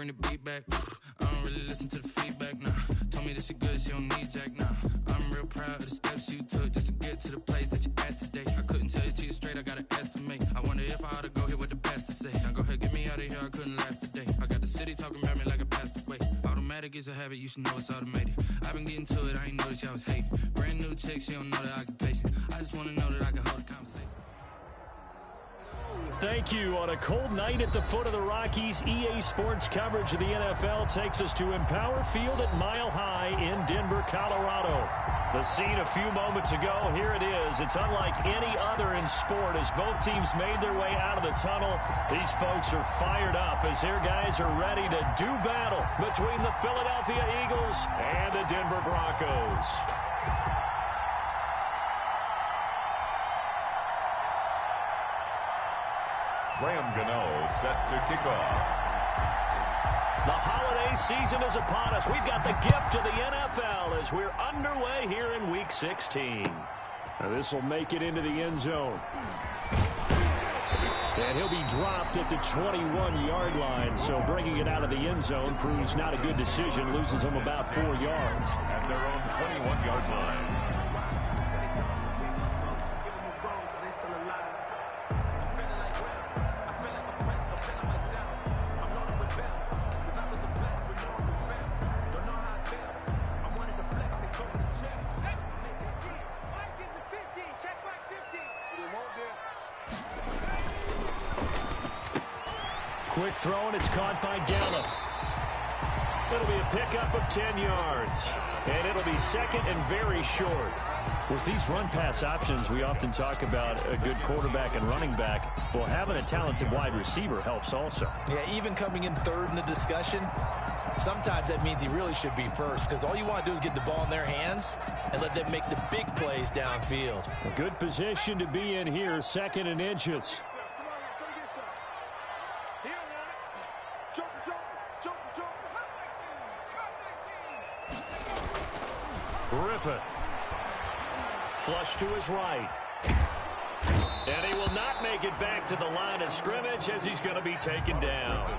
bring the beat back. I don't really listen to the feedback, nah. Told me that she good, she don't need Jack, nah. I'm real proud of the steps you took just to get to the place that you're at today. I couldn't tell you to you straight, I gotta estimate. I wonder if I ought to go here with the pastor say. Now go ahead, get me out of here, I couldn't last a day. I got the city talking about me like I passed away. Automatic is a habit, you should know it's automated. I've been getting to it, I ain't noticed y'all was hating. Brand new chick, she don't know the occupation. I just wanna know that I can hold a conversation. Thank you. On a cold night at the foot of the Rockies, EA Sports coverage of the NFL takes us to Empower Field at Mile High in Denver, Colorado. The scene a few moments ago, here it is. It's unlike any other in sport as both teams made their way out of the tunnel. These folks are fired up as their guys are ready to do battle between the Philadelphia Eagles and the Denver Broncos. Graham Gano set to kick off. The holiday season is upon us. We've got the gift of the NFL as we're underway here in Week 16. Now this will make it into the end zone. And he'll be dropped at the 21-yard line, so bringing it out of the end zone proves not a good decision. Loses him about 4 yards. At their own 21-yard line. Quick throw, and it's caught by Gallup. It'll be a pickup of 10 yards. And it'll be second and very short. With these run-pass options, we often talk about a good quarterback and running back. Well, having a talented wide receiver helps also. Yeah, even coming in third in the discussion, sometimes that means he really should be first because all you want to do is get the ball in their hands and let them make the big plays downfield. A good position to be in here, second and inches. Griffin. Flush to his right. And he will not make it back to the line of scrimmage as he's going to be taken down.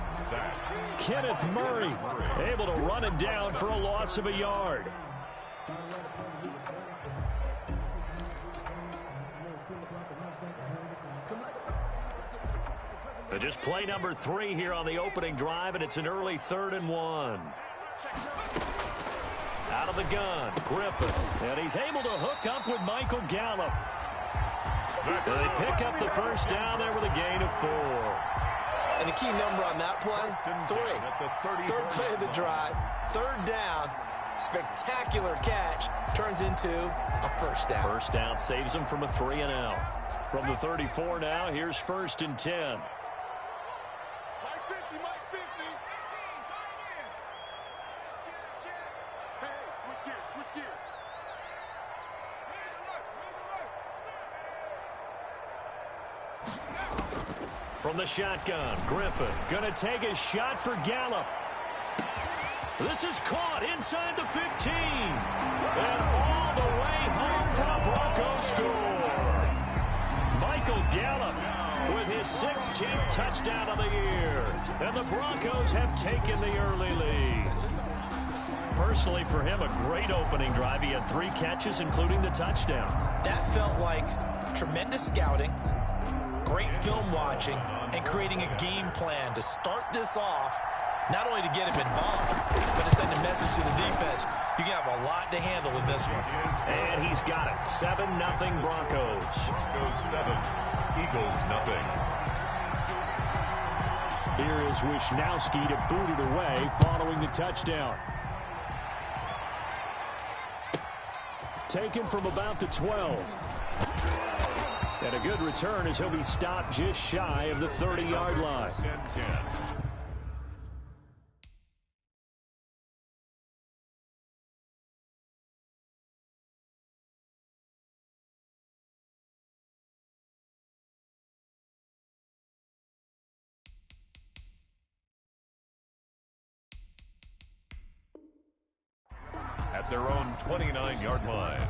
Kenneth Murray able to run him down for a loss of a yard. So just play number 3 here on the opening drive, and it's an early 3rd and 1. Out of the gun, Griffin. And he's able to hook up with Michael Gallup. They pick up the first down there with a gain of 4. And the key number on that play, 3. Third play of the drive, 3rd down, spectacular catch, turns into a first down. First down saves him from a 3 and out. From the 34 now, here's 1st and 10. From the shotgun, Griffin going to take a shot for Gallup. This is caught inside the 15. And all the way home for the Broncos score. Michael Gallup with his 16th touchdown of the year. And the Broncos have taken the early lead. Personally, for him, a great opening drive. He had 3 catches, including the touchdown. That felt like tremendous scouting, great film watching, and creating a game plan to start this off, not only to get him involved, but to send a message to the defense. You can have a lot to handle in this one. And he's got it. 7-0 Broncos. Broncos 7, Eagles 0. Here is Wisnowski to boot it away following the touchdown. Taken from about the 12. And a good return as he'll be stopped just shy of the 30-yard line. At their own 29-yard line.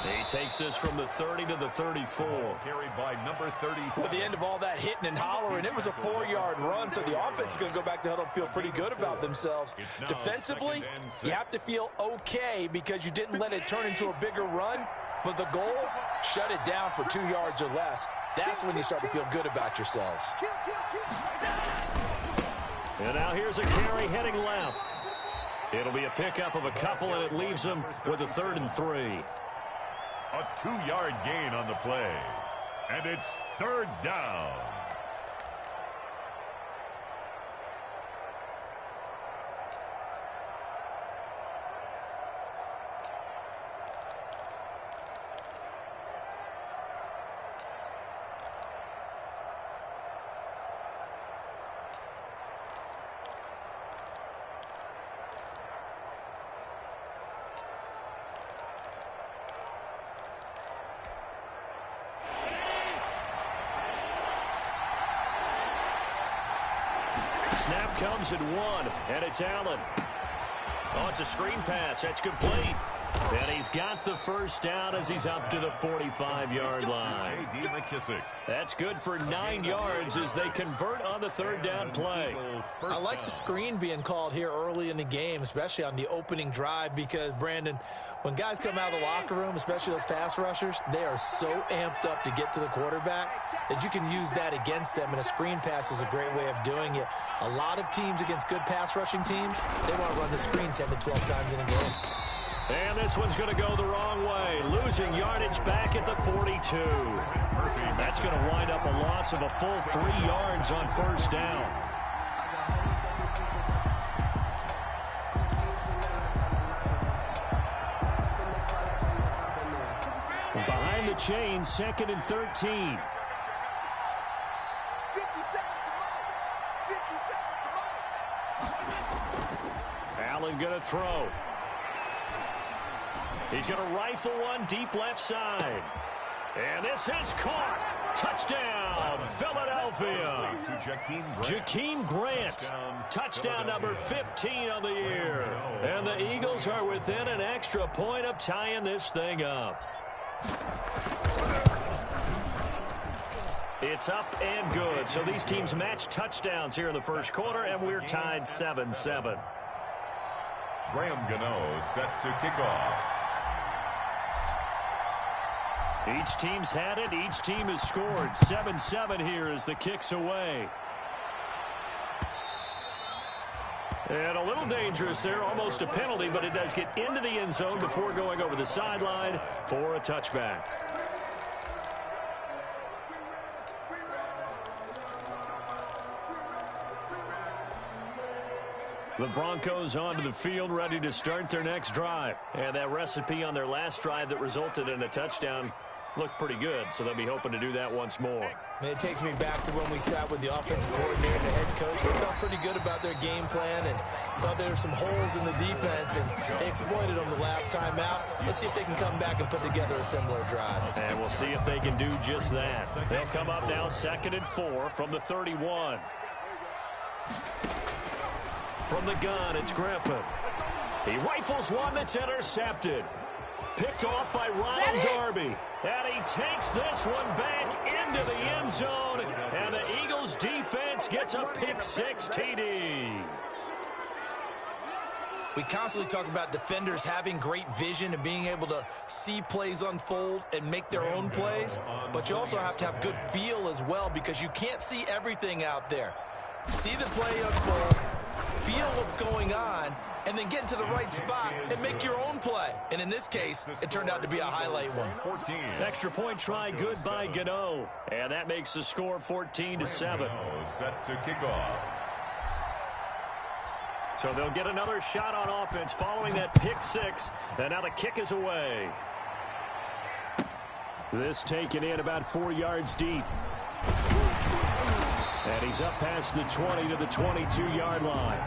He takes this from the 30 to the 34. Carried by number 37. At the end of all that hitting and hollering, it was a 4-yard run, so the offense is going to go back to huddle and feel pretty good about themselves. Defensively, you have to feel okay because you didn't let it turn into a bigger run, but the goal, shut it down for 2 yards or less. That's when you start to feel good about yourselves. And now here's a carry heading left. It'll be a pickup of a couple, and it leaves them with a 3rd and 3. A 2-yard gain on the play. And it's 3rd down. Snap comes at 1, and it's Allen. Oh, it's a screen pass. That's complete. And he's got the first down as he's up to the 45-yard line. J.D. McKissick. That's good for 9 yards as they convert on the 3rd down play. I like the screen being called here early in the game, especially on the opening drive, because, Brandon, when guys come out of the locker room, especially those pass rushers, they are so amped up to get to the quarterback that you can use that against them, and a screen pass is a great way of doing it. A lot of teams against good pass rushing teams, they want to run the screen 10 to 12 times in a game. And this one's going to go the wrong way, losing yardage back at the 42. That's going to wind up a loss of a full 3 yards on 1st down. Behind the chain, 2nd and 13. Allen going to throw. He's going to rifle one deep left side. And this is caught. Touchdown, Philadelphia. Jakeem Grant. Touchdown number 15 on the year. And the Eagles are within an extra point of tying this thing up. It's up and good. So these teams match touchdowns here in the 1st quarter, and we're tied 7-7. Graham Gano set to kick off. Each team's had it. Each team has scored. 7-7 here as the kick's away. And a little dangerous there. Almost a penalty, but it does get into the end zone before going over the sideline for a touchback. The Broncos onto the field, ready to start their next drive. And that recipe on their last drive that resulted in a touchdown looked pretty good, so they'll be hoping to do that once more. Man, it takes me back to when we sat with the offensive coordinator and the head coach. They felt pretty good about their game plan and thought there were some holes in the defense, and they exploited them the last time out. Let's see if they can come back and put together a similar drive. And we'll see if they can do just that. They'll come up now 2nd and 4 from the 31. From the gun, it's Griffin. He rifles one that's intercepted. Picked off by Ronald Darby. And he takes this one back into the end zone. And the Eagles defense gets a pick-6 TD. We constantly talk about defenders having great vision and being able to see plays unfold and make their own plays. But you also have to have good feel as well, because you can't see everything out there. See the play unfold, feel what's going on, and then get into the right spot and make your own play. And in this case, it turned out to be a highlight one. 14. Extra point try good by Gano. And that makes the score 14-7. Set to kick off. So they'll get another shot on offense following that pick-6. And now the kick is away. This taken in about 4 yards deep. And he's up past the 20 to the 22-yard line.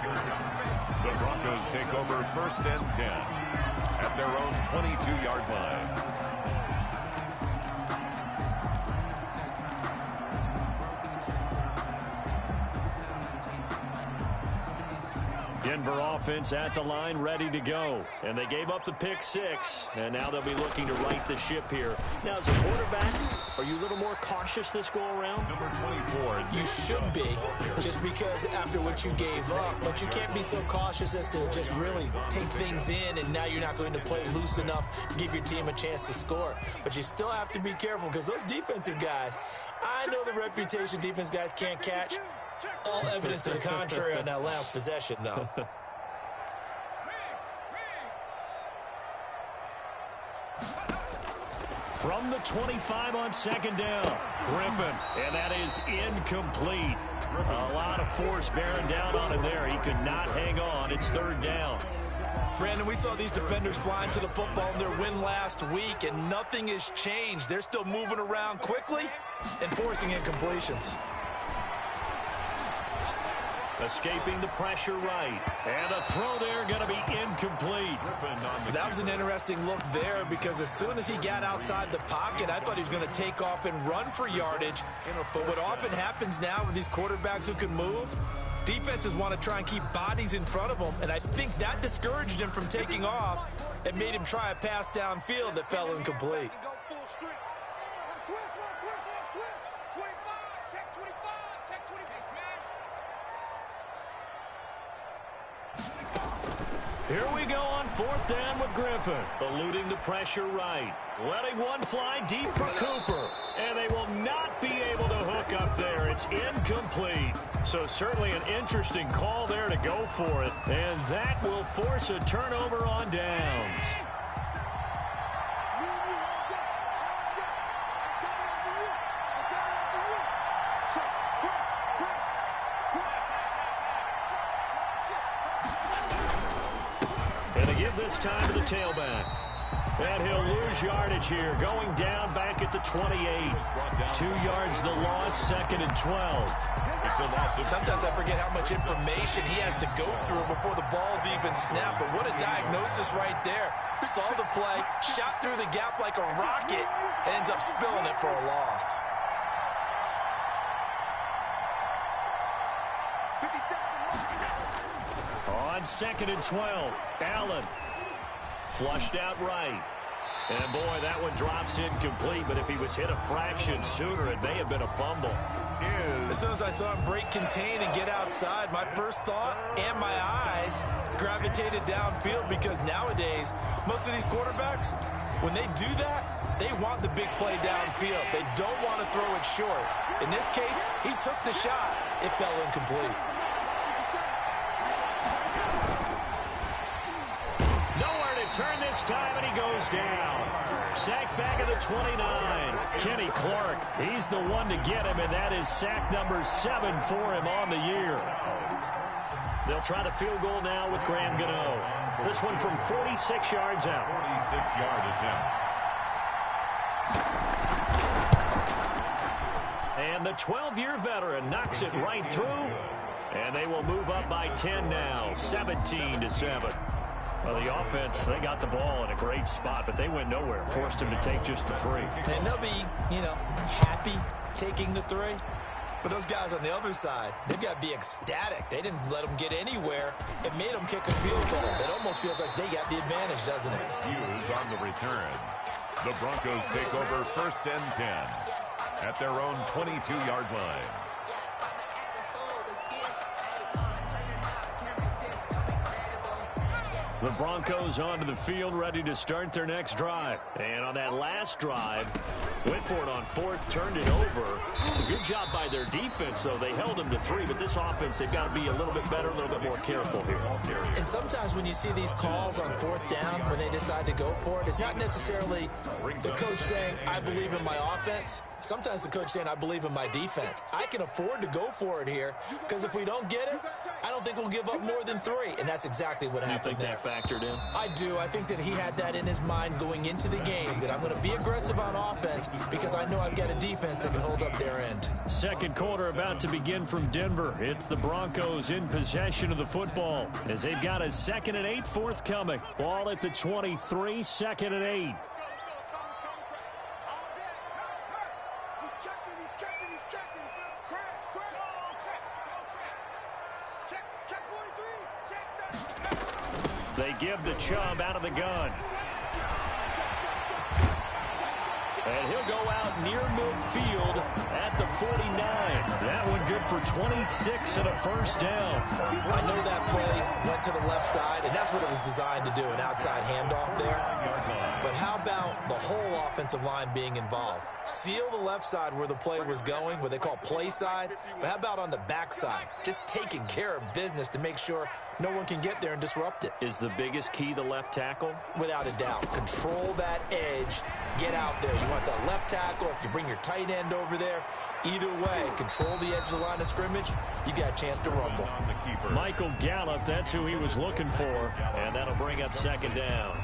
The Broncos take over 1st and 10 at their own 22-yard line. Denver offense at the line, ready to go. And they gave up the pick 6, and now they'll be looking to right the ship here. Now, as a quarterback, are you a little more cautious this go-around? Number 24. You should be, just because after what you gave up. But you can't be so cautious as to just really take things in, and now you're not going to play loose enough to give your team a chance to score. But you still have to be careful, because those defensive guys, I know the reputation defense guys can't catch. All evidence to the contrary on that last possession, though. From the 25 on second down, Griffin, and that is incomplete. A lot of force bearing down on him there. He could not hang on. It's third down. Brandon, we saw these defenders flying to the football in their win last week, and nothing has changed. They're still moving around quickly and forcing incompletions. Escaping the pressure right. And a throw there going to be incomplete. That was an interesting look there, because as soon as he got outside the pocket, I thought he was going to take off and run for yardage. But what often happens now with these quarterbacks who can move, defenses want to try and keep bodies in front of them, and I think that discouraged him from taking off and made him try a pass downfield that fell incomplete. Here we go on fourth down with Griffin. Eluding the pressure right. Letting one fly deep for Cooper. And they will not be able to hook up there. It's incomplete. So certainly an interesting call there to go for it. And that will force a turnover on downs. This time to the tailback. And he'll lose yardage here. Going down back at the 28. 2 yards the loss, second and 12. Sometimes I forget how much information he has to go through before the ball's even snapped. But what a diagnosis right there. Saw the play, shot through the gap like a rocket, and ends up spilling it for a loss. On second and 12, Allen. Flushed out right. And boy, that one drops incomplete, but if he was hit a fraction sooner, it may have been a fumble. As soon as I saw him break contain and get outside, my first thought and my eyes gravitated downfield, because nowadays, most of these quarterbacks, when they do that, they want the big play downfield. They don't want to throw it short. In this case, he took the shot. It fell incomplete. Turn this time, and he goes down. Sack back at the 29. Kenny Clark, he's the one to get him, and that is sack number 7 for him on the year. They'll try the field goal now with Graham Gano. This one from 46 yards out. 46-yard attempt. And the 12-year veteran knocks it right through, and they will move up by 10 now, 17-7. Well, the offense, they got the ball in a great spot, but they went nowhere. Forced him to take just the 3. And they'll be, happy taking the 3. But those guys on the other side, they've got to be ecstatic. They didn't let them get anywhere. It made them kick a field goal. It almost feels like they got the advantage, doesn't it? Hughes on the return. The Broncos take over first and 10 at their own 22-yard line. The Broncos onto the field, ready to start their next drive. And on that last drive, went for it on fourth, turned it over. Good job by their defense, though. They held them to 3, but this offense, they've got to be a little bit better, a little bit more careful here. And sometimes when you see these calls on fourth down, when they decide to go for it, it's not necessarily the coach saying, I believe in my offense. Sometimes the coach saying, I believe in my defense. I can afford to go for it here, because if we don't get it, I don't think we'll give up more than 3. And that's exactly what happened there. You think that factored in? I do. I think that he had that in his mind going into the game, that I'm going to be aggressive on offense because I know I've got a defense that can hold up their end. Second quarter about to begin from Denver. It's the Broncos in possession of the football as they've got a 2nd and 8 forthcoming. Ball at the 23, 2nd and 8. Check 43. Check that. They give to Chubb out of the gun. And he'll go out near midfield at the 49. That one good for 26 and a first down. I know that play went to the left side, and that's what it was designed to do, an outside handoff there. But how about the whole offensive line being involved? Seal the left side where the play was going, what they call play side. But how about on the back side? Just taking care of business to make sure no one can get there and disrupt it. Is the biggest key the left tackle? Without a doubt. Control that edge. Get out there. You want that left tackle. If you bring your tight end over there, either way, control the edge of the line of scrimmage, you got a chance to rumble. Michael Gallup, that's who he was looking for, and that'll bring up second down.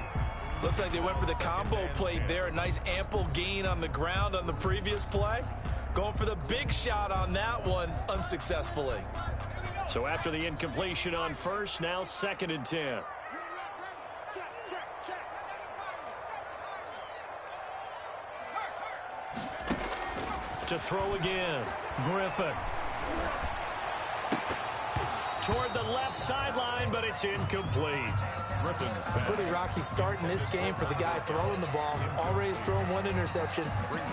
Looks like they went for the combo plate there. A nice ample gain on the ground on the previous play. Going for the big shot on that one unsuccessfully. So after the incompletion on first, now 2nd and 10. To throw again, Griffin. Toward the left sideline, but it's incomplete. A pretty rocky start in this game for the guy throwing the ball. Already has thrown one interception.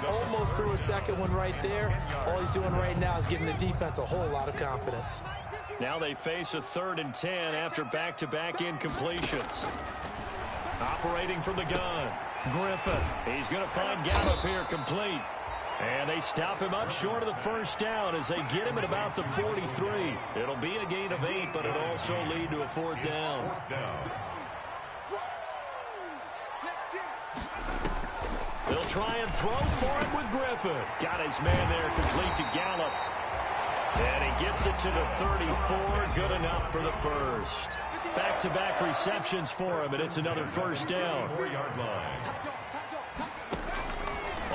Almost threw a second one right there. All he's doing right now is giving the defense a whole lot of confidence. Now they face a 3rd and 10 after back-to-back incompletions. Operating from the gun, Griffin. He's going to find Gallup here complete. And they stop him up short of the first down as they get him at about the 43. It'll be a gain of 8, but it'll also lead to a 4th down. They'll try and throw for it with Griffin. Got his man there complete to Gallup. And he gets it to the 34. Good enough for the first. Back-to-back receptions for him, and it's another first down. 4-yard line.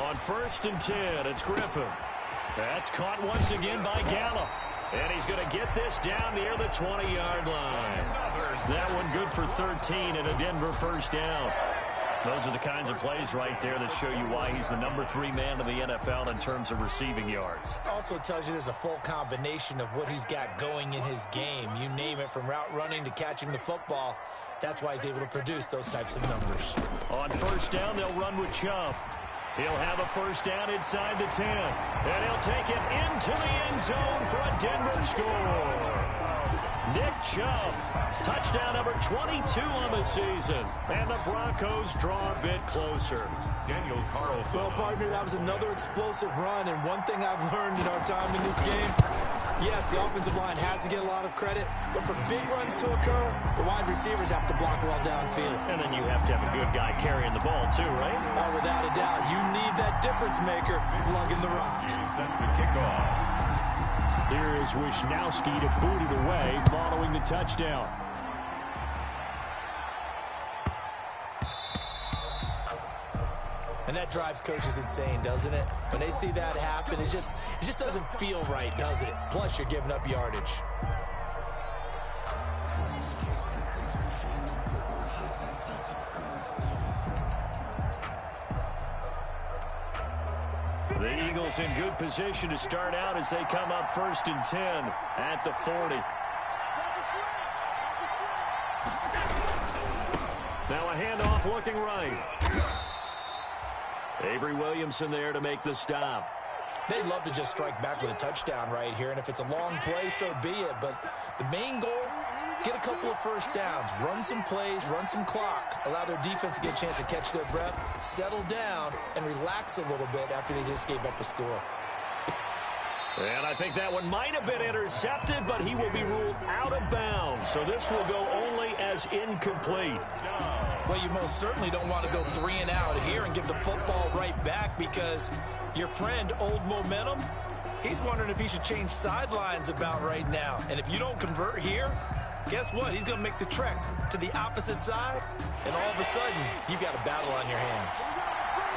On 1st and 10, it's Griffin. That's caught once again by Gallup. And he's going to get this down near the 20-yard line. That one good for 13 and a Denver first down. Those are the kinds of plays right there that show you why he's the number 3 man in the NFL in terms of receiving yards. Also tells you there's a full combination of what he's got going in his game. You name it, from route running to catching the football. That's why he's able to produce those types of numbers. On first down, they'll run with Chubb. He'll have a first down inside the 10. And he'll take it into the end zone for a Denver score. Nick Chubb, touchdown number 22 on the season. And the Broncos draw a bit closer. Daniel Carlson. Well, partner, that was another explosive run. And one thing I've learned in our time in this game, yes, the offensive line has to get a lot of credit, but for big runs to occur, the wide receivers have to block well downfield. And then you have to have a good guy carrying the ball too, right? Oh, without a doubt. You need that difference maker lugging the rock. Set to kick off. Here is Wisnowski to boot it away following the touchdown. And that drives coaches insane, doesn't it? When they see that happen, it just doesn't feel right, does it? Plus, you're giving up yardage. The Eagles in good position to start out as they come up 1st and 10 at the 40. Now a handoff looking right. Avery Williamson there to make the stop. They'd love to just strike back with a touchdown right here, and if it's a long play, so be it. But the main goal, get a couple of first downs, run some plays, run some clock, allow their defense to get a chance to catch their breath, settle down, and relax a little bit after they just gave up a score. And I think that one might have been intercepted, but he will be ruled out of bounds. So this will go only as incomplete. Well, you most certainly don't want to go 3 and out here and give the football right back, because your friend, Old Momentum, he's wondering if he should change sidelines about right now. And if you don't convert here, guess what? He's going to make the trek to the opposite side, and all of a sudden, you've got a battle on your hands.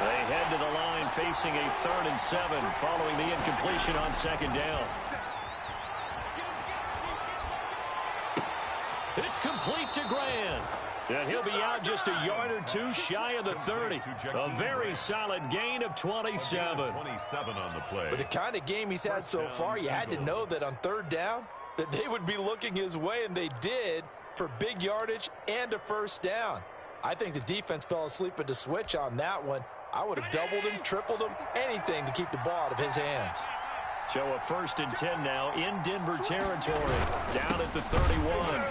They head to the line facing a 3rd and 7 following the incompletion on 2nd down. It's complete to Grant. And he'll be out just a yard or two shy of the 30. A very solid gain of 27. 27 on the play. With the kind of game he's had so far, you had to know that on 3rd down, that they would be looking his way, and they did. for big yardage and a first down. I think the defense fell asleep at the switch on that one. I would have doubled him, tripled him, anything to keep the ball out of his hands. So a 1st and 10 now in Denver territory, down at the 31.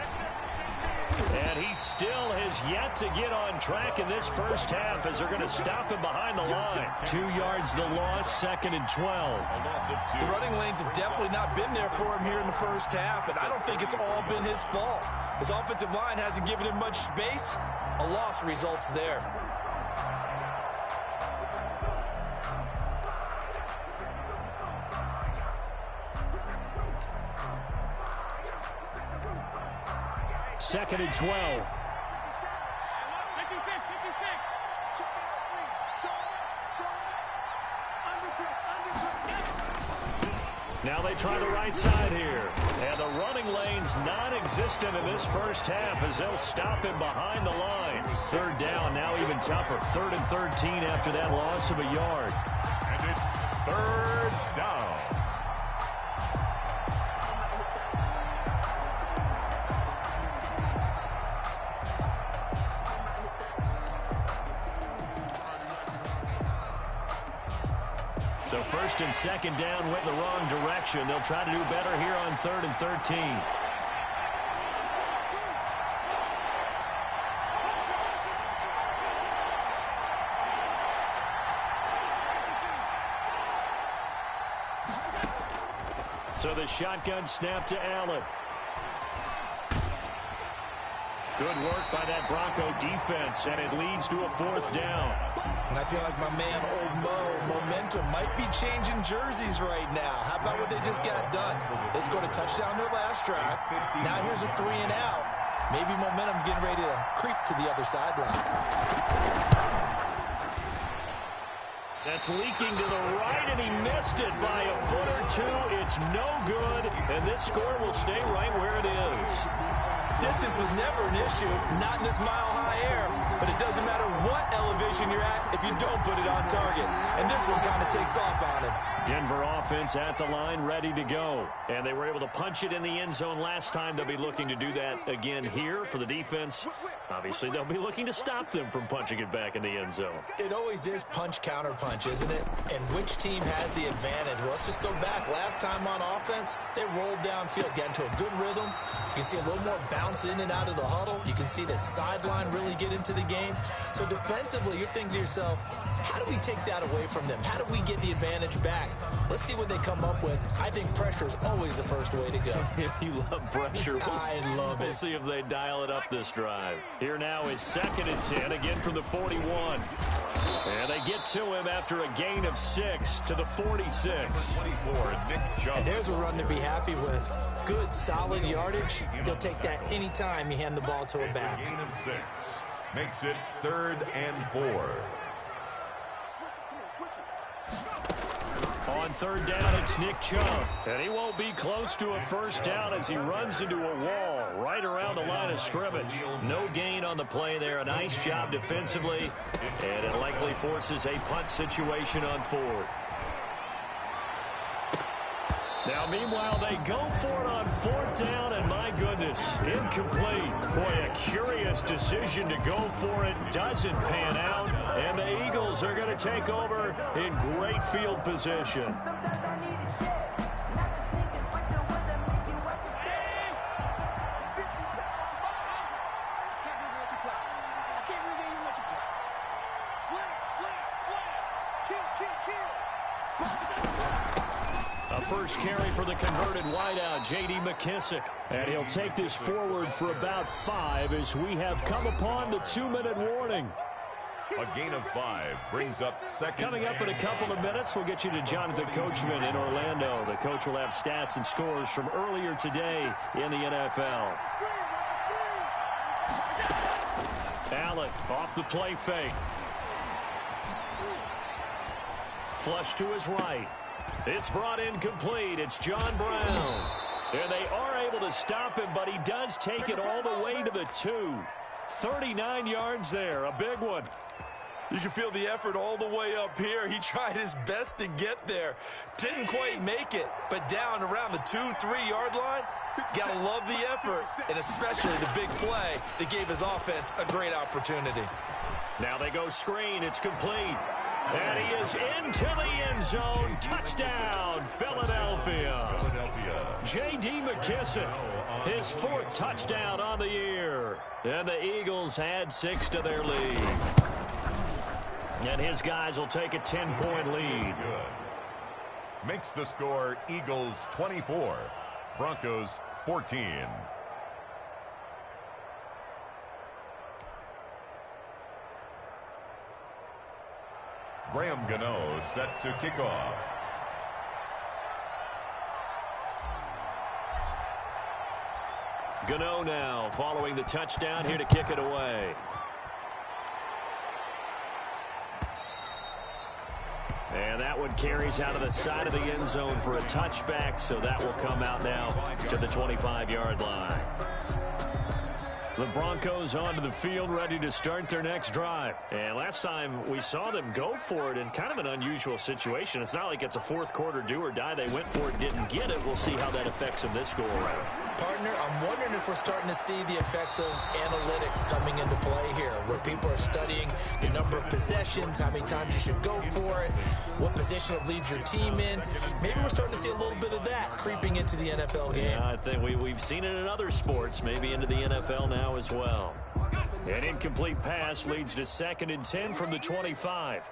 And he still has yet to get on track in this first half as they're going to stop him behind the line. 2 yards the loss, 2nd and 12. The running lanes have definitely not been there for him here in the first half, and I don't think it's all been his fault. His offensive line hasn't given him much space. A loss results there. Second and 12. Now they try the right side here. And the running lane's non-existent in this first half as they'll stop him behind the line. 3rd down, now even tougher. 3rd and 13 after that loss of a yard. And it's 3rd down. So 1st and 2nd down went the wrong direction. They'll try to do better here on 3rd and 13. So the shotgun snap to Allen. Good work by that Bronco defense, and it leads to a 4th down. And I feel like my man, Old Mo, momentum might be changing jerseys right now. How about what they just got done? They scored a touchdown their last drive. Now here's a 3 and out. Maybe momentum's getting ready to creep to the other sideline. That's leaking to the right, and he missed it by a foot or two. It's no good, and this score will stay right where it is. Distance was never an issue, not in this mile-high air, but it doesn't matter what elevation you're at if you don't put it on target. And this one kind of takes off on him. Denver offense at the line, ready to go. And they were able to punch it in the end zone last time. They'll be looking to do that again here for the defense. Obviously, they'll be looking to stop them from punching it back in the end zone. It always is punch-counter-punch, isn't it? And which team has the advantage? Well, let's just go back. Last time on offense, they rolled downfield, got into a good rhythm. You can see a little more bounce in and out of the huddle. You can see the sideline really get into the game. So defensively, you're thinking to yourself, how do we take that away from them? How do we get the advantage back? Let's see what they come up with. I think pressure is always the first way to go. You love pressure. I love it. We'll see if they dial it up this drive. Here now is 2nd and 10, again from the 41. And they get to him after a gain of 6 to the 46. 24, Nick Chubb. And there's a run to be happy with. Good, solid yardage. He'll take that anytime you hand the ball to a back. Gain of 6 makes it 3rd and 4. On 3rd down, it's Nick Chubb. And he won't be close to a first down as he runs into a wall right around the line of scrimmage. No gain on the play there. A nice job defensively. And it likely forces a punt situation on 4th. Now, meanwhile, they go for it on 4th down, and my goodness, incomplete. Boy, a curious decision to go for it. Doesn't pan out, and the Eagles are going to take over in great field position. First carry for the converted wideout, J.D. McKissick. And he'll take this forward for about 5 as we have come upon the 2-minute warning. A gain of 5 brings up 2nd. Coming up in a couple of minutes, we'll get you to Jonathan Coachman in Orlando. The coach will have stats and scores from earlier today in the NFL. Allen off the play fake. Flush to his right. It's brought in complete. It's John Brown. And they are able to stop him, but he does take it all the way to the 2. 39 yards there, a big one. You can feel the effort all the way up here. He tried his best to get there. Didn't quite make it, but down around the 2-3 yard line, gotta love the effort, and especially the big play that gave his offense a great opportunity. Now they go screen. It's complete. And he is into the end zone. Touchdown, Philadelphia. J.D. McKissick, his 4th touchdown on the year. And the Eagles add 6 to their lead. And his guys will take a 10-point lead. Good. Makes the score Eagles 24, Broncos 14. Graham Gano set to kick off. Gano now following the touchdown here to kick it away. And that one carries out of the side of the end zone for a touchback, so that will come out now to the 25-yard line. The Broncos onto the field, ready to start their next drive. And last time we saw them go for it in kind of an unusual situation. It's not like it's a fourth quarter do or die. They went for it, didn't get it. We'll see how that affects them this go-around. Partner, I'm wondering if we're starting to see the effects of analytics coming into play here, where people are studying the number of possessions, how many times you should go for it, what position it leaves your team in. Maybe we're starting to see a little bit of that creeping into the NFL game. Yeah, I think we've seen it in other sports, maybe into the NFL now as well. An incomplete pass leads to 2nd and 10 from the 25.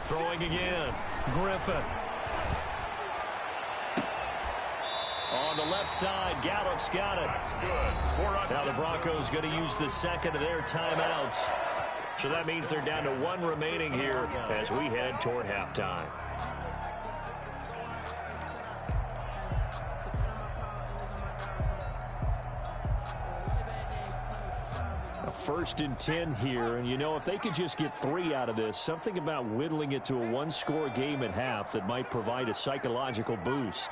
Throwing again. Griffin. On the left side, Gallup's got it. Now the Broncos going to use the 2nd of their timeouts. So that means they're down to 1 remaining here as we head toward halftime. A 1st and 10 here, and you know, if they could just get 3 out of this, something about whittling it to a 1-score game at half that might provide a psychological boost.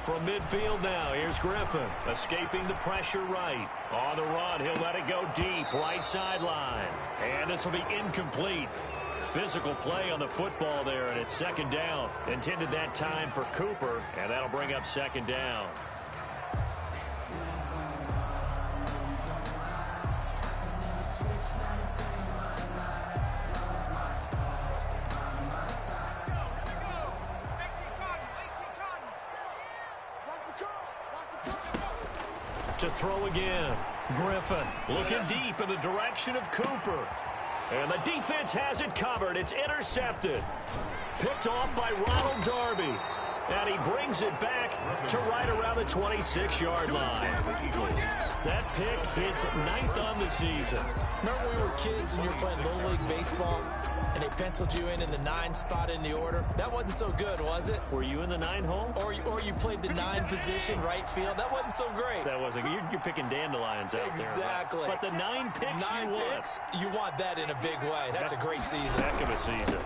From midfield now, here's Griffin, escaping the pressure right. On the run, he'll let it go deep, right sideline. And this will be incomplete. Physical play on the football there, and it's 2nd down. Intended that time for Cooper, and that'll bring up 2nd down. To throw again. Griffin looking deep in the direction of Cooper. And the defense has it covered. It's intercepted. Picked off by Ronald Darby. And he brings it back to right around the 26-yard line. That pick is 9th on the season. Remember when we were kids and you were playing Little League Baseball and they penciled you in the 9 spot in the order? That wasn't so good, was it? Were you in the 9 hole? Or you played the 9 position, right field? That wasn't so great. That wasn't. You're picking dandelions out there. Exactly. But the 9 picks you want that in a big way. That's a great season. Heck of a season.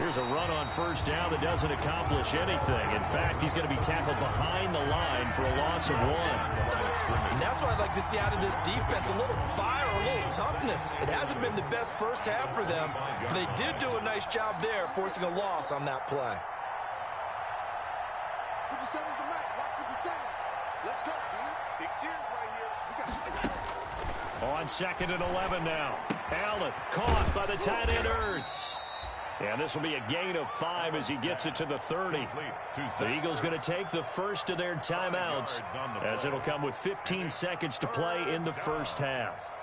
Here's a run on 1st down that doesn't accomplish anything. In fact, he's going to be tackled behind the line for a loss of 1. And that's what I'd like to see out of this defense. A little fire, a little toughness. It hasn't been the best first half for them. But they did do a nice job there, forcing a loss on that play. On 2nd and 11 now. Allen caught by the tight end Ertz. And this will be a gain of 5 as he gets it to the 30. The Eagles going to take the first of their timeouts as it'll come with 15 seconds to play in the first half.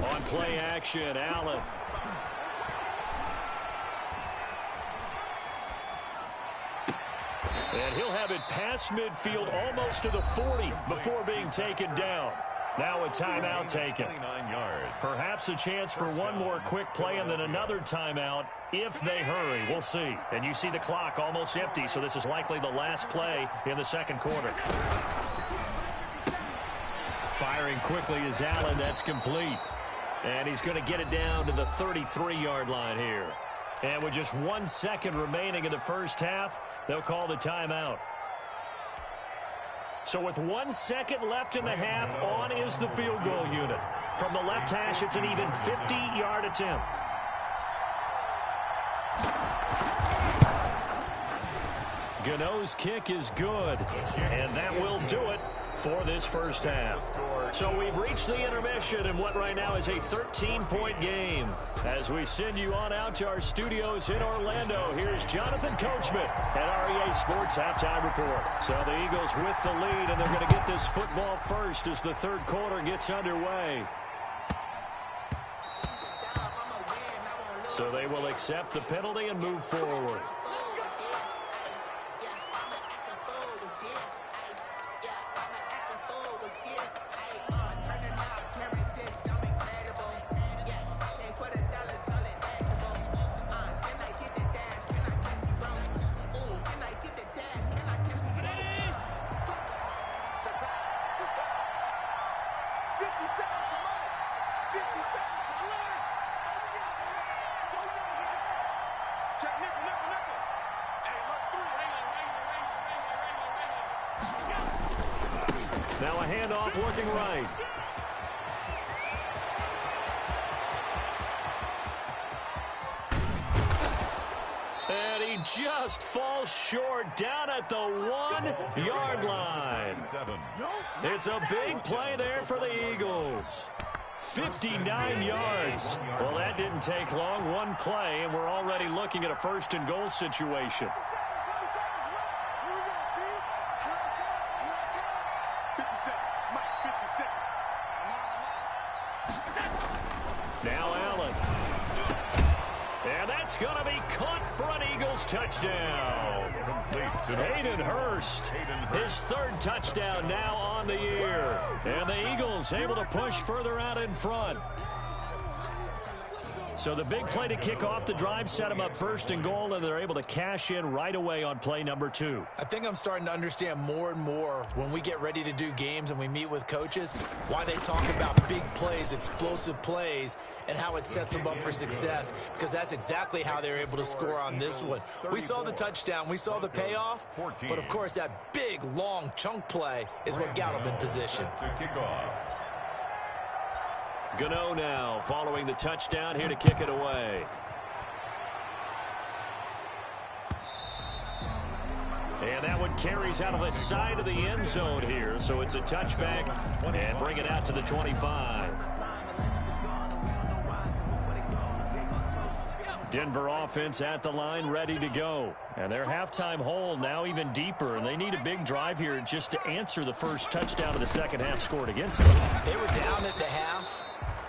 On play action, Allen. And he'll have it past midfield almost to the 40 before being taken down. Now a timeout taken. Perhaps a chance for one more quick play and then another timeout if they hurry. We'll see. And you see the clock almost empty, so this is likely the last play in the second quarter. Firing quickly is Allen. That's complete. And he's going to get it down to the 33-yard line here. And with just 1 second remaining in the first half, they'll call the timeout. So with 1 second left in the half, on is the field goal unit. From the left hash, it's an even 50-yard attempt. Gano's kick is good, and that will do it for this first half. So we've reached the intermission in what right now is a 13-point game. As we send you on out to our studios in Orlando, here's Jonathan Coachman at REA Sports Halftime Report. So the Eagles with the lead, and they're going to get this football first as the third quarter gets underway. So they will accept the penalty and move forward. Now a handoff looking right. And he just falls short down at the 1-yard line. It's a big play there for the Eagles. 59 yards. Well, that didn't take long. One play, and we're already looking at a first-and-goal situation. Now Allen. And that's going to be caught for an Eagles touchdown. Hayden Hurst, his third touchdown now on the year. And the Eagles able to push further out in front. So the big play to kick off the drive set them up first and goal, and they're able to cash in right away on play number 2. I think I'm starting to understand more and more when we get ready to do games and we meet with coaches why they talk about big plays, explosive plays, and how it sets them up for success, because that's exactly how they're able to score on this one. We saw the touchdown, we saw the payoff, but of course that big, long chunk play is what got them in position. Gano now following the touchdown here to kick it away. And that one carries out of the side of the end zone here, so it's a touchback and bring it out to the 25. Denver offense at the line ready to go. And their halftime hole now even deeper, and they need a big drive here just to answer the first touchdown of the second half scored against them. They were down at the half.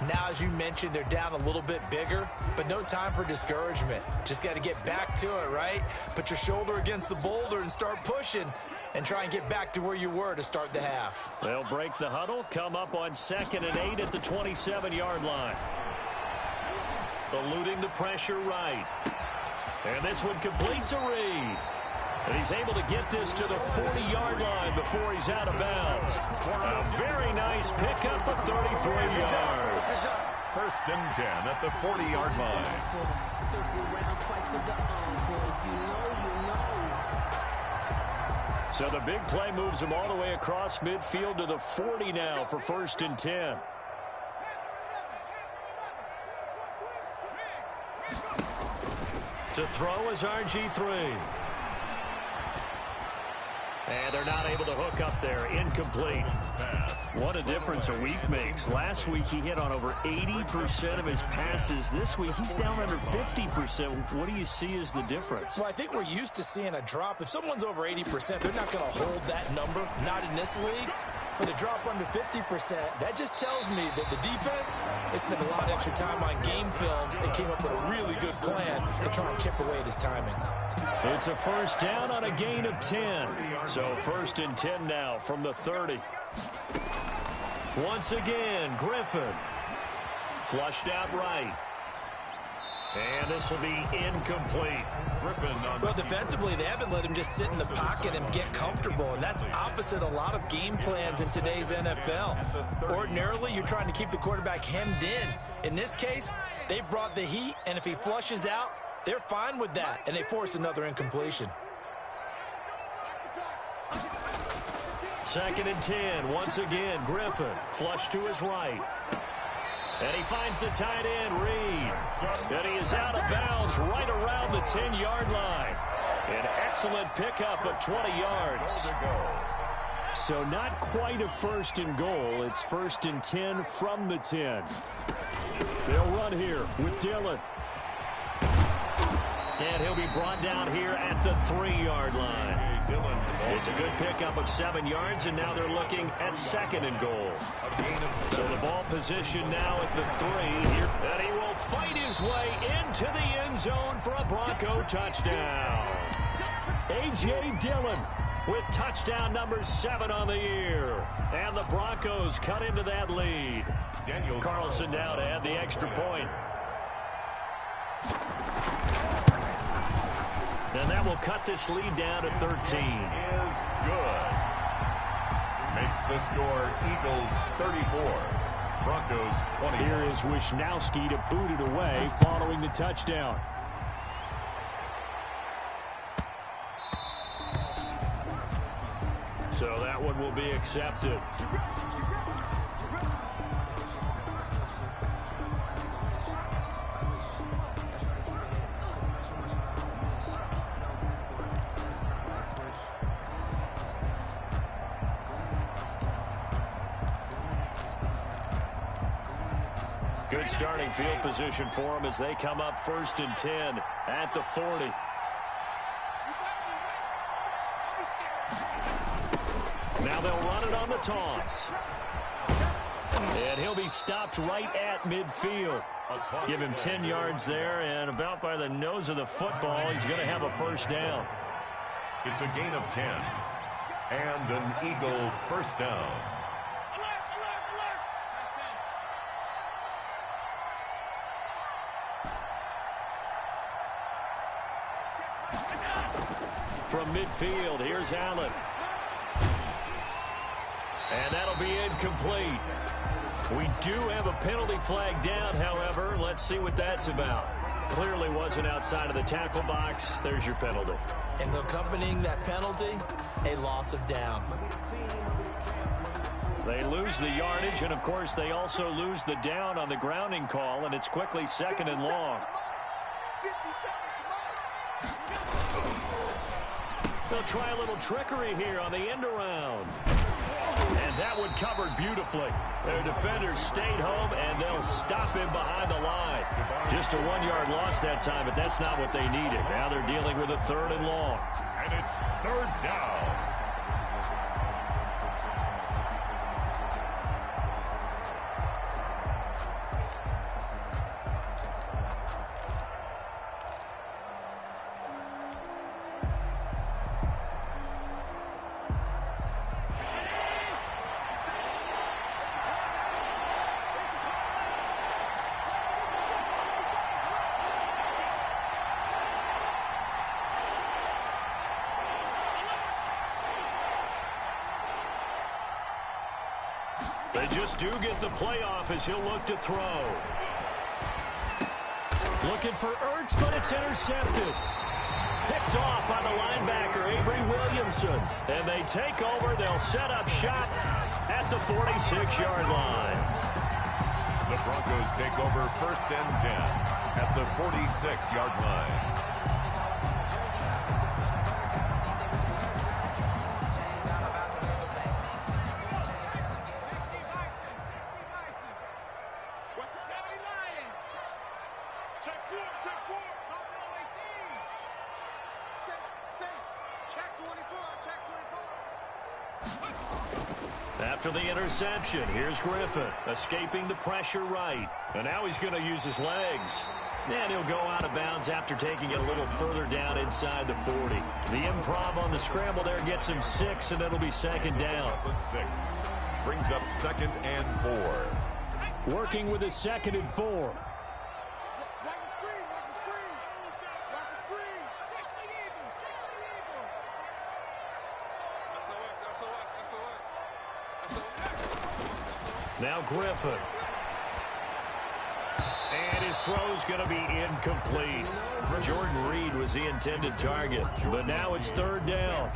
Now, as you mentioned, they're down a little bit bigger, but no time for discouragement. Just got to get back to it, right? Put your shoulder against the boulder and start pushing and try and get back to where you were to start the half. They'll break the huddle, come up on 2nd and 8 at the 27-yard line. Eluding the pressure right. And this one completes a read. And he's able to get this to the 40-yard line before he's out of bounds. A very nice pickup of 33 yards. 1st and 10 at the 40-yard line. So the big play moves him all the way across midfield to the 40 now for 1st and 10. To throw is RG3. And they're not able to hook up there. Incomplete. What a difference a week makes. Last week he hit on over 80% of his passes. This week he's down under 50%. What do you see as the difference? Well, I think we're used to seeing a drop. If someone's over 80%, they're not going to hold that number. Not in this league. But a drop under 50%, that just tells me that the defense has spent a lot of extra time on game films and came up with a really good plan to try and chip away at his timing. It's a first down on a gain of 10. So first and 10 now from the 30. Once again, Griffin. Flushed out right. And this will be incomplete. Well, defensively, they haven't let him just sit in the pocket and get comfortable, and that's opposite a lot of game plans in today's NFL. Ordinarily, you're trying to keep the quarterback hemmed in. In this case, they brought the heat, and if he flushes out, they're fine with that, and they force another incompletion. Second and 10. Once again, Griffin. Flush to his right. And he finds the tight end, Reed. And he is out of bounds right around the 10-yard line. An excellent pickup of 20 yards. So not quite a first and goal. It's first and 10 from the 10. They'll run here with Dillon. And he'll be brought down here at the 3-yard line. It's a good pickup of 7 yards, and now they're looking at second and goal. So the ball position now at the 3 here. And he will fight his way into the end zone for a Bronco touchdown. A.J. Dillon with touchdown number 7 on the year. And the Broncos cut into that lead. Carlson now to add the extra point. And that will cut this lead down to 13. Is good. Makes the score Eagles 34, Broncos 20. Here is Wisnowski to boot it away following the touchdown. So that one will be accepted. Good starting field position for them as they come up first and 10 at the 40. Now they'll run it on the toss. And he'll be stopped right at midfield. Give him 10 yards there, and about by the nose of the football, he's going to have a first down. It's a gain of 10. And an Eagle first down. From midfield, here's Allen. And that'll be incomplete. We do have a penalty flag down, however. Let's see what that's about. Clearly wasn't outside of the tackle box. There's your penalty. And accompanying that penalty, a loss of down. They lose the yardage, and of course they also lose the down on the grounding call, and it's quickly second and long. They'll try a little trickery here on the end around. And that one covered beautifully. Their defenders stayed home, and they'll stop him behind the line. Just a 1-yard loss that time, but that's not what they needed. Now they're dealing with a third and long. And it's third down. They just do get the playoff as he'll look to throw. Looking for Ertz, but it's intercepted. Picked off by the linebacker, Avery Williamson. And they take over. They'll set up shop at the 46-yard line. The Broncos take over first and 10 at the 46-yard line. After the interception, here's Griffin, escaping the pressure right. And now he's going to use his legs. And he'll go out of bounds after taking it a little further down inside the 40. The improv on the scramble there gets him 6, and it'll be second down. 6 brings up 2nd and 4. Working with a 2nd and 4. Now Griffin. And his throw's going to be incomplete. Jordan Reed was the intended target, but now it's 3rd down.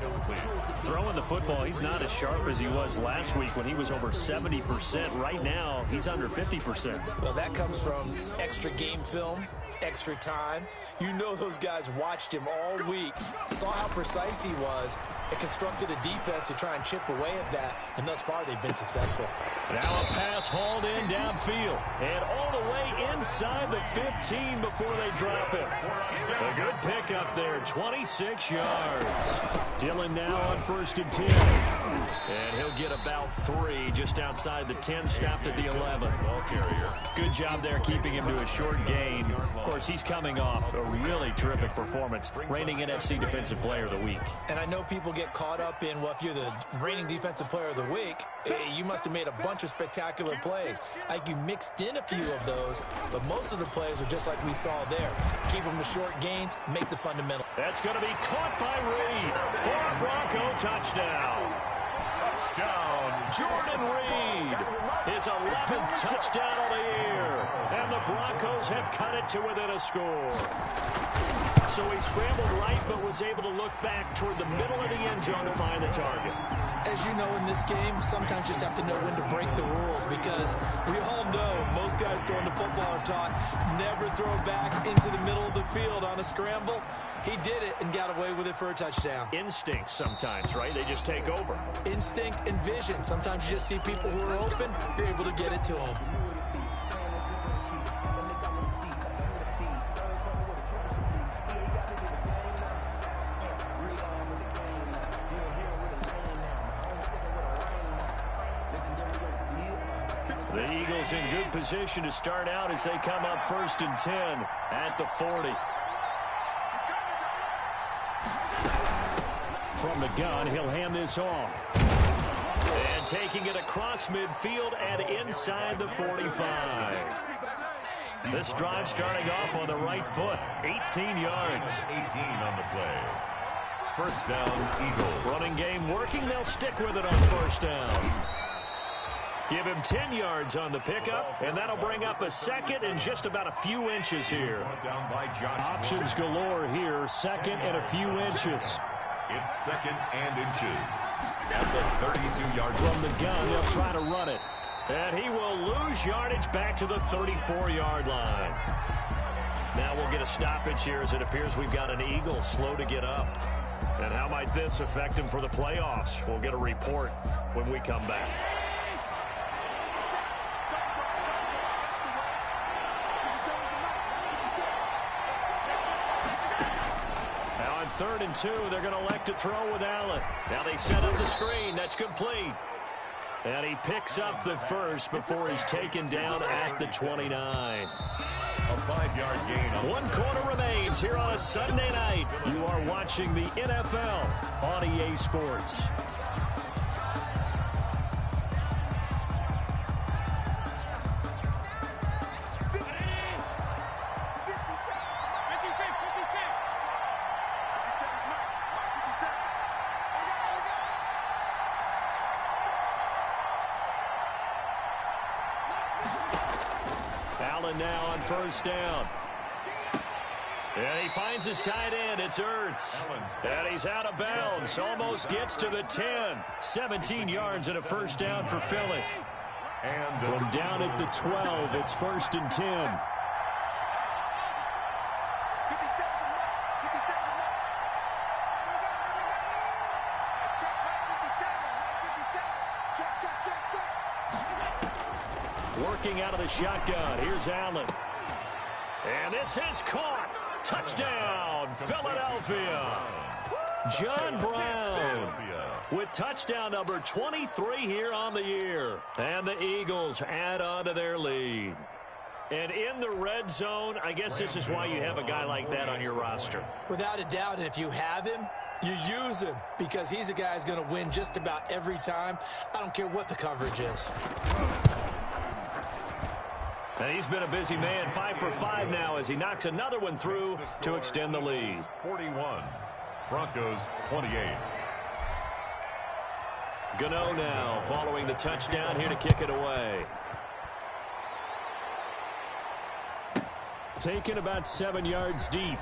Throwing the football, he's not as sharp as he was last week when he was over 70%. Right now, he's under 50%. Well, that comes from extra game film, extra time. You know those guys watched him all week, saw how precise he was, and constructed a defense to try and chip away at that, and thus far they've been successful. Now a pass hauled in downfield, and all the way inside the 15 before they drop it. A good pickup there, 26 yards. Dillon now on 1st and 10. And he'll get about 3 just outside the 10, stopped at the 11. Good job there keeping him to a short gain. Of course, he's coming off a really terrific performance, reigning NFC Defensive Player of the Week. And I know people get caught up in, well, if you're the reigning Defensive Player of the Week, you must have made a bunch of spectacular plays. Like you mixed in a few of those, but most of the plays are just like we saw there. Keep them to short gains, make the fundamental. That's going to be caught by Reed for a Bronco touchdown. Touchdown, Jordan Reed. His 11th touchdown of the year. And the Broncos have cut it to within a score. So he scrambled right, but was able to look back toward the middle of the end zone to find the target. As you know, in this game, sometimes you just have to know when to break the rules, because we all know most guys throwing the football are taught never throw back into the middle of the field on a scramble. He did it and got away with it for a touchdown. Instinct sometimes, right? They just take over. Instinct and vision. Sometimes you just see people who are open, you're able to get it to them. The Eagles in good position to start out as they come up 1st and 10 at the 40. From the gun, he'll hand this off. And taking it across midfield and inside the 45. This drive starting off on the right foot. 18 yards. 18 on the play. 1st down, Eagles. Running game working. They'll stick with it on 1st down. Give him 10 yards on the pickup, and that'll bring up a 2nd and just about a few inches here. Options galore here, 2nd and a few inches. It's 2nd and inches. At the 32-yard from the gun, they'll try to run it. And he will lose yardage back to the 34-yard line. Now we'll get a stoppage here as it appears we've got an Eagle slow to get up. And how might this affect him for the playoffs? We'll get a report when we come back. Now on 3rd and 2, they're going to elect to throw with Allen. Now they set up the screen. That's complete. And he picks up the first before he's taken down at the 29. A 5-yard gain. 1 quarter remains here on a Sunday night. You are watching the NFL on EA Sports. Allen now on 1st down. And he finds his tight end. It's Ertz. And he's out of bounds. Almost gets to the 10. 17 yards and a 1st down for Philly. And from down at the 12, it's 1st and 10. Working out of the shotgun. Here's Allen. And this is caught. Touchdown, Philadelphia. John Brown with touchdown number 23 here on the year. And the Eagles add on to their lead. And in the red zone, I guess this is why you have a guy like that on your roster. Without a doubt, and if you have him, you use him because he's a guy who's going to win just about every time. I don't care what the coverage is. And he's been a busy man, 5 for 5 now as he knocks another one through to extend the lead. 41, Broncos 28. Gano now following the touchdown here to kick it away. Taken about 7 yards deep.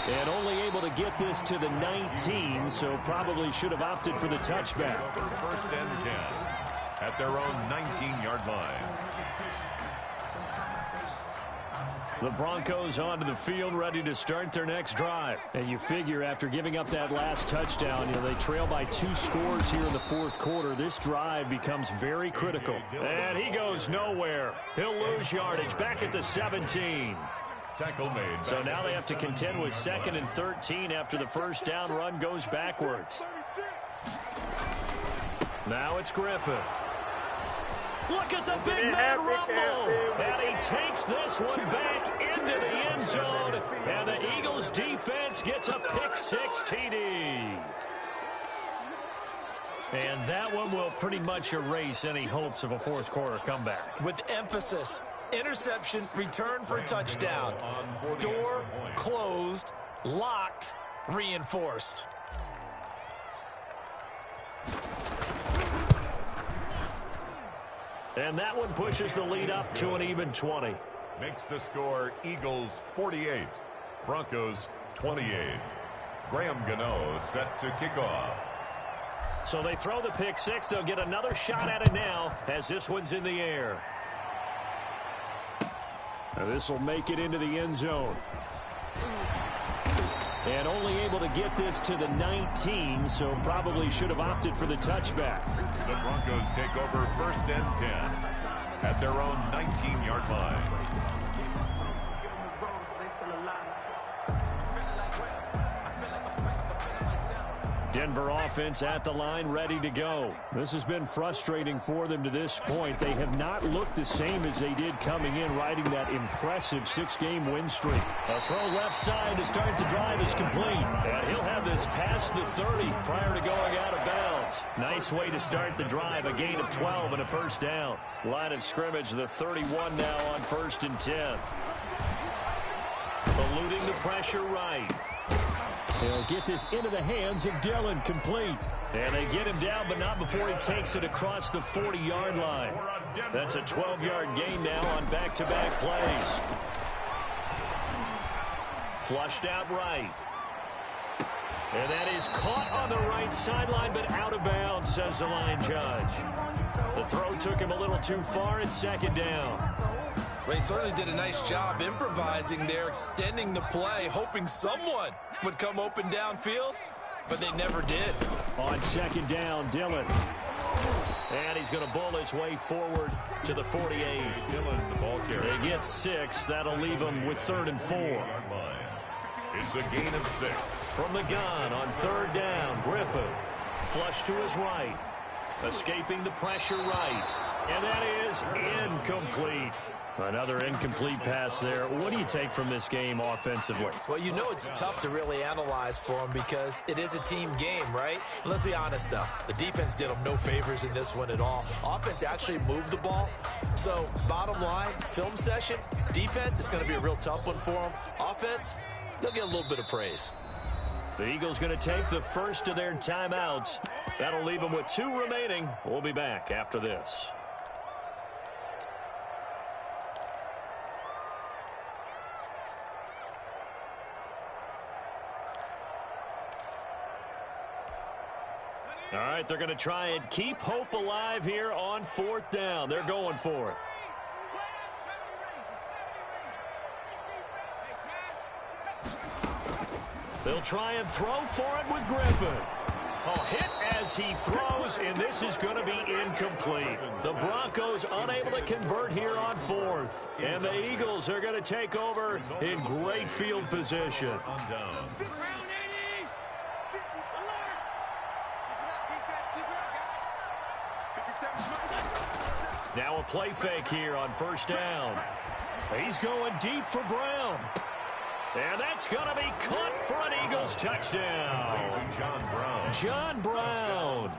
And only able to get this to the 19, so probably should have opted for the touchback. First and 10 at their own 19-yard line. The Broncos onto the field, ready to start their next drive. And you figure after giving up that last touchdown, they trail by 2 scores here in the fourth quarter. This drive becomes very critical. And he goes nowhere. He'll lose yardage back at the 17. Tackle made. So now they have to contend with 2nd and 13 after the first down run goes backwards. Now it's Griffin. Look at the big man rumble. And he takes this one back into the end zone. And the Eagles defense gets a pick-6 TD. And that one will pretty much erase any hopes of a fourth quarter comeback. With emphasis, interception, return for a touchdown. Door closed, locked, reinforced. And that one pushes the lead up to an even 20. Makes the score Eagles 48, Broncos 28. Graham Gano set to kick off. So they throw the pick-6. They'll get another shot at it now as this one's in the air. Now this will make it into the end zone. And only able to get this to the 19, so probably should have opted for the touchback. The Broncos take over first and 10 at their own 19-yard line. Denver offense at the line, ready to go. This has been frustrating for them to this point. They have not looked the same as they did coming in, riding that impressive 6-game win streak. A throw left side to start the drive is complete. And he'll have this past the 30 prior to going out of bounds. Nice way to start the drive, a gain of 12 and a first down. Line of scrimmage, the 31 now on 1st and 10. Eluding the pressure right. They'll get this into the hands of Dillon, complete. And they get him down, but not before he takes it across the 40-yard line. That's a 12-yard gain now on back-to-back plays. Flushed out right. And that is caught on the right sideline, but out of bounds, says the line judge. The throw took him a little too far. It's 2nd down. They certainly did a nice job improvising there, extending the play, hoping someone would come open downfield, but they never did. On 2nd down, Dillon. And he's going to bull his way forward to the 48. Dillon, the ball carrier. They get 6. That'll leave them with 3rd and 4. It's a gain of 6. From the gun on 3rd down, Griffin. Flush to his right. Escaping the pressure right. And that is incomplete. Another incomplete pass there. What do you take from this game offensively? Well, you know it's tough to really analyze for them because it is a team game, right? Let's be honest, though. The defense did them no favors in this one at all. Offense actually moved the ball. So, bottom line, film session, defense is going to be a real tough one for them. Offense, they'll get a little bit of praise. The Eagles going to take the first of their timeouts. That'll leave them with 2 remaining. We'll be back after this. All right, they're going to try and keep hope alive here on 4th down. They're going for it. They'll try and throw for it with Griffin. Oh, hit as he throws, and this is going to be incomplete. The Broncos unable to convert here on 4th. And the Eagles are going to take over in great field position. Now a play fake here on first down. He's going deep for Brown. And that's going to be caught for an Eagles touchdown. John Brown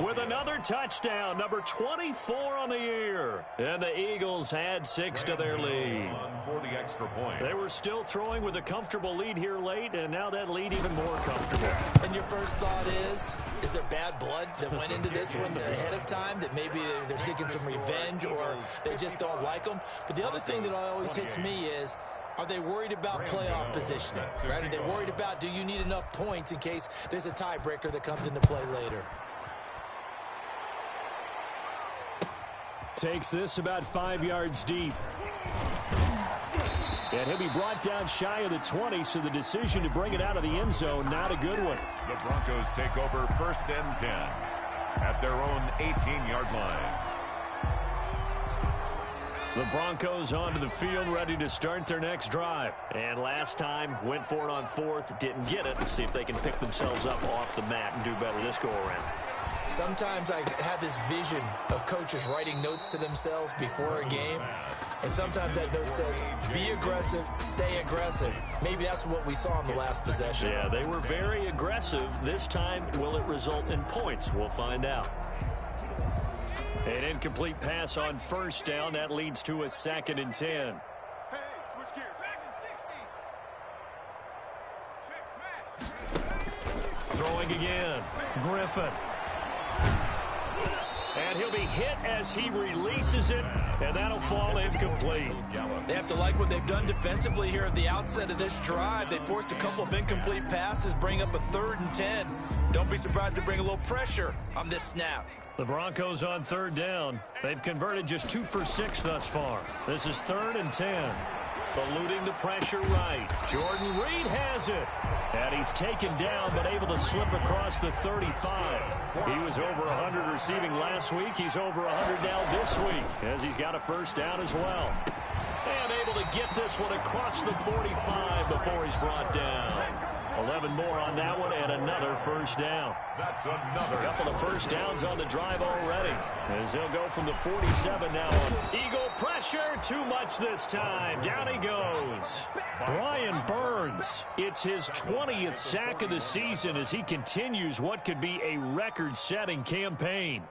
with another touchdown, number 24 on the year. And the Eagles add 6 to their lead. They were still throwing with a comfortable lead here late, and now that lead even more comfortable. And your first thought is there bad blood that went into this one ahead of time, that maybe they're seeking some revenge or they just don't like them? But the other thing that always hits me is, are they worried about playoff positioning? Right? Are they worried about, do you need enough points in case there's a tiebreaker that comes into play later? Takes this about 5 yards deep. And he'll be brought down shy of the 20, so the decision to bring it out of the end zone, not a good one. The Broncos take over 1st and 10 at their own 18-yard line. The Broncos onto the field, ready to start their next drive. And last time, went for it on 4th, didn't get it. See if they can pick themselves up off the mat and do better this go-around. Sometimes I have this vision of coaches writing notes to themselves before a game. And sometimes that note says, be aggressive, stay aggressive. Maybe that's what we saw in the last possession. Yeah, they were very aggressive. This time, will it result in points? We'll find out. An incomplete pass on first down. That leads to a 2nd and 10. Hey, switch gears. 2nd and 60. Throwing again. Griffin. And he'll be hit as he releases it, and that'll fall incomplete. They have to like what they've done defensively here at the outset of this drive. They forced a couple of incomplete passes, bring up a 3rd and 10. Don't be surprised to bring a little pressure on this snap. The Broncos on 3rd down. They've converted just 2 for 6 thus far. This is 3rd and 10. Eluding the pressure right. Jordan Reed has it. And he's taken down, but able to slip across the 35. He was over 100 receiving last week. He's over 100 now this week, as he's got a first down as well. And able to get this one across the 45 before he's brought down. 11 more on that one, and another first down. That's another. A couple of first downs on the drive already, as he'll go from the 47 now on. Eagle pressure, too much this time. Down he goes. Brian Burns, it's his 20th sack of the season as he continues what could be a record-setting campaign.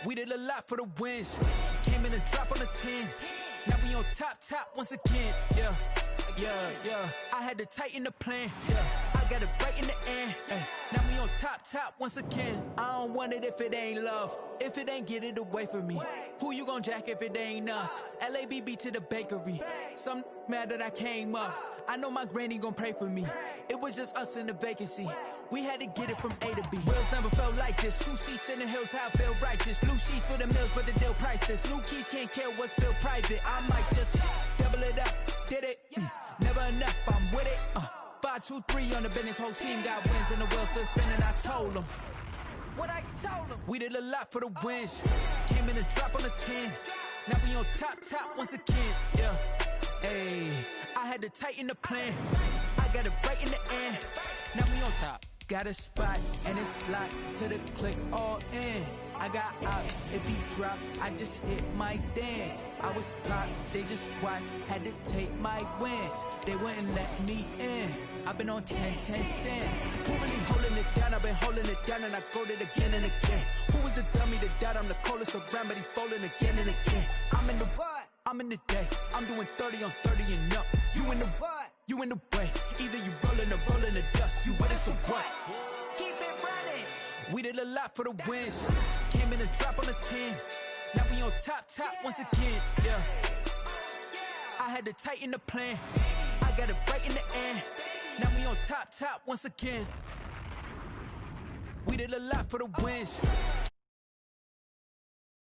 We did a lot for the wins. Came in and drop on the 10. Now we on top once again. Yeah. I had to tighten the plan. Yeah. I got it right in the end. Now we on top once again. I don't want it if it ain't love. If it ain't, get it away from me. Who you gon' jack if it ain't us? LABB to the bakery. Some mad that I came up. I know my granny gon' pray for me. It was just us in the vacancy. We had to get it from A to B. Wheels never felt like this. 2 seats in the hills, how I feel righteous. Blue sheets for the mills, but the deal priceless. New keys can't kill what's still private. I might just double it up. Did it? Never enough, I'm with it. 5, 2, 3 on the business. Whole team got wins and the wheels still spinning. I told them what I told them. We did a lot for the wins. Came in and drop on the 10. Now we on top once again. Yeah. Hey, I had to tighten the plan. I got it right in the end. Now we on top. Got a spot and it's locked to the click all in. I got ops, if he drop, I just hit my dance. I was pop, they just watched, had to take my wins. They wouldn't let me in. I've been on 10 cents. Who really holding it down? I've been holding it down and I go it again and again. Who was the dummy that doubt? I'm the coldest around, but he folding again and again. I'm in the what? I'm in the day. I'm doing 30 on 30 and up. You in the what? You in the way. Either you rolling or rolling the dust. You with us or what? Keep it running. We did a lot for the wins. Came in and drop on the 10. Now we on top once again. Yeah. I had to tighten the plan. I got it right in the end. Now we on top once again. We did a lot for the wins.